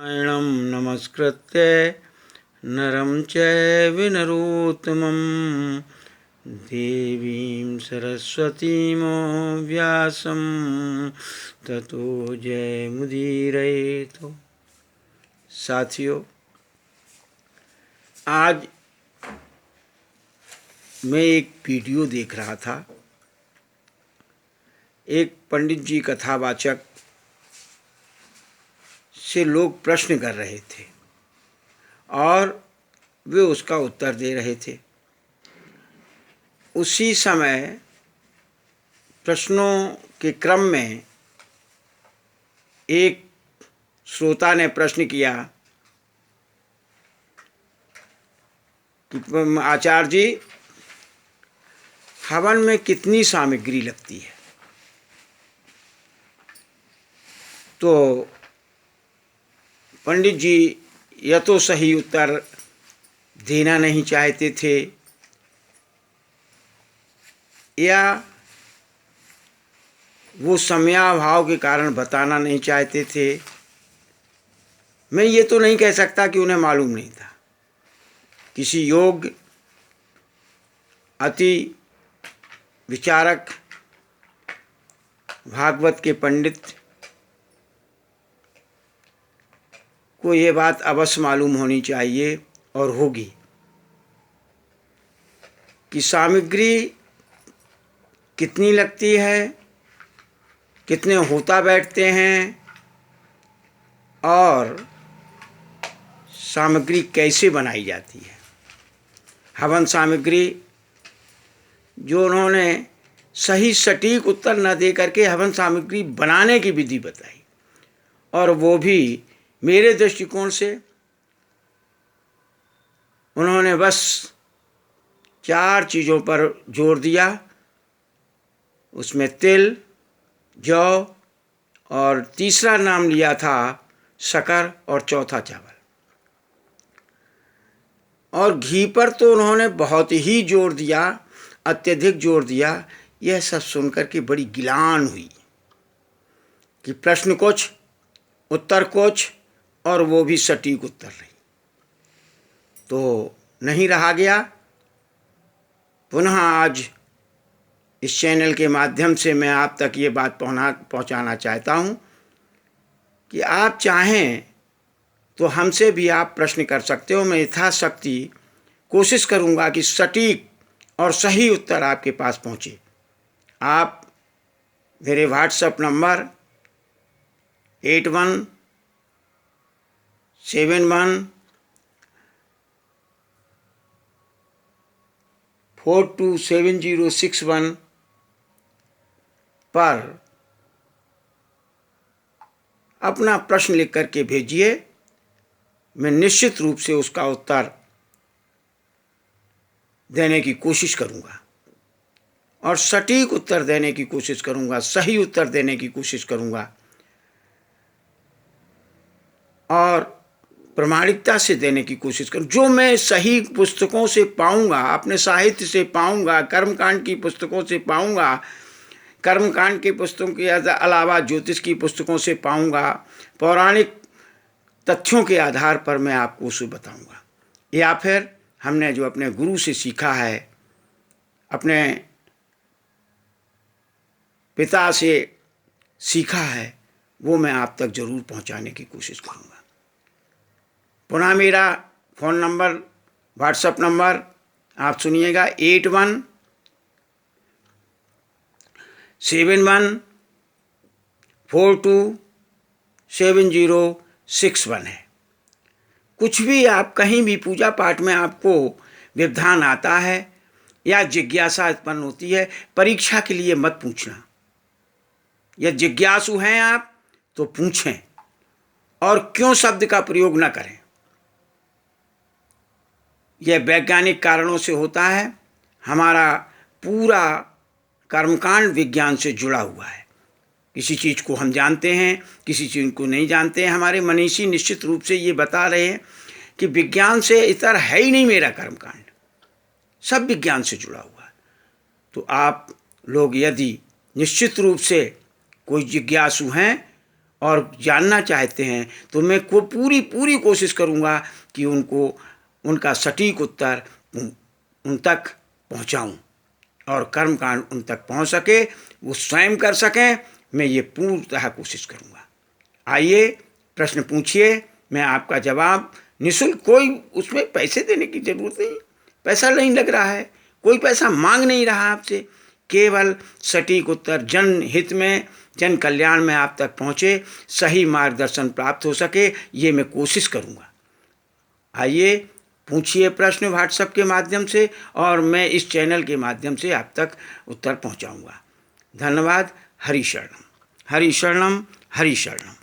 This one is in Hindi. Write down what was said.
नारायणं नमस्कृत्य नरं चैव नरोत्तमं देवीं सरस्वतीं व्यासं ततो जयमुदीरयेत्। साथियों, आज मैं एक वीडियो देख रहा था। एक पंडित जी कथावाचक से लोग प्रश्न कर रहे थे और वे उसका उत्तर दे रहे थे। उसी समय प्रश्नों के क्रम में एक श्रोता ने प्रश्न किया कि आचार्य जी, हवन में कितनी सामग्री लगती है? तो पंडित जी या तो सही उत्तर देना नहीं चाहते थे या वो समयाभाव के कारण बताना नहीं चाहते थे। मैं ये तो नहीं कह सकता कि उन्हें मालूम नहीं था। किसी योग्य अति विचारक भागवत के पंडित को ये बात अवश्य मालूम होनी चाहिए और होगी कि सामग्री कितनी लगती है, कितने होता बैठते हैं और सामग्री कैसे बनाई जाती है। हवन सामग्री जो उन्होंने सही सटीक उत्तर न दे करके हवन सामग्री बनाने की विधि बताई, और वो भी मेरे दृष्टिकोण से उन्होंने बस 4 चीज़ों पर जोर दिया। उसमें तिल, जौ और तीसरा नाम लिया था शक्कर और चौथा चावल। और घी पर तो उन्होंने बहुत ही जोर दिया, अत्यधिक जोर दिया। यह सब सुनकर के बड़ी गिलान हुई कि प्रश्न कुछ, उत्तर कुछ, और वो भी सटीक उत्तर नहीं। तो नहीं रहा गया। पुनः आज इस चैनल के माध्यम से मैं आप तक ये बात पहुंचाना चाहता हूं कि आप चाहें तो हमसे भी आप प्रश्न कर सकते हो। मैं यथाशक्ति कोशिश करूंगा कि सटीक और सही उत्तर आपके पास पहुंचे। आप मेरे व्हाट्सएप नंबर 8171427061 पर अपना प्रश्न लिख करके भेजिए। मैं निश्चित रूप से उसका उत्तर देने की कोशिश करूंगा और सटीक उत्तर देने की कोशिश करूंगा, सही उत्तर देने की कोशिश करूंगा और प्रामाणिकता से देने की कोशिश करूँ। जो मैं सही पुस्तकों से पाऊंगा, अपने साहित्य से पाऊंगा, कर्मकांड की पुस्तकों से पाऊंगा, कर्मकांड की पुस्तकों के अलावा ज्योतिष की पुस्तकों से पाऊंगा, पौराणिक तथ्यों के आधार पर मैं आपको उसे बताऊंगा। या फिर हमने जो अपने गुरु से सीखा है, अपने पिता से सीखा है, वो मैं आप तक जरूर पहुंचाने की कोशिश करूंगा। पुनः मेरा फ़ोन नंबर, व्हाट्सएप नंबर आप सुनिएगा। 8171427061 है। कुछ भी आप कहीं भी पूजा पाठ में आपको व्यवधान आता है या जिज्ञासा उत्पन्न होती है, परीक्षा के लिए मत पूछना। यदि जिज्ञासु हैं आप तो पूछें और क्यों शब्द का प्रयोग न करें। यह वैज्ञानिक कारणों से होता है। हमारा पूरा कर्मकांड विज्ञान से जुड़ा हुआ है। किसी चीज़ को हम जानते हैं, किसी चीज़ को नहीं जानते हैं। हमारे मनीषी निश्चित रूप से ये बता रहे हैं कि विज्ञान से इतर है ही नहीं मेरा कर्मकांड, सब विज्ञान से जुड़ा हुआ है। तो आप लोग यदि निश्चित रूप से कोई जिज्ञासु हैं और जानना चाहते हैं तो मैं पूरी कोशिश करूँगा कि उनको उनका सटीक उत्तर उन तक पहुँचाऊँ और कर्मकांड उन तक पहुँच सके, वो स्वयं कर सकें। मैं ये पूर्णतः कोशिश करूँगा। आइए प्रश्न पूछिए, मैं आपका जवाब निःशुल्क, कोई उसमें पैसे देने की ज़रूरत नहीं, पैसा नहीं लग रहा है, कोई पैसा मांग नहीं रहा आपसे, केवल सटीक उत्तर जन हित में, जन कल्याण में आप तक पहुँचे, सही मार्गदर्शन प्राप्त हो सके, ये मैं कोशिश करूँगा। आइए पूछिए प्रश्न व्हाट्सएप के माध्यम से और मैं इस चैनल के माध्यम से आप तक उत्तर पहुँचाऊँगा। धन्यवाद। हरि शरणम, हरि शरणम, हरि शरणम।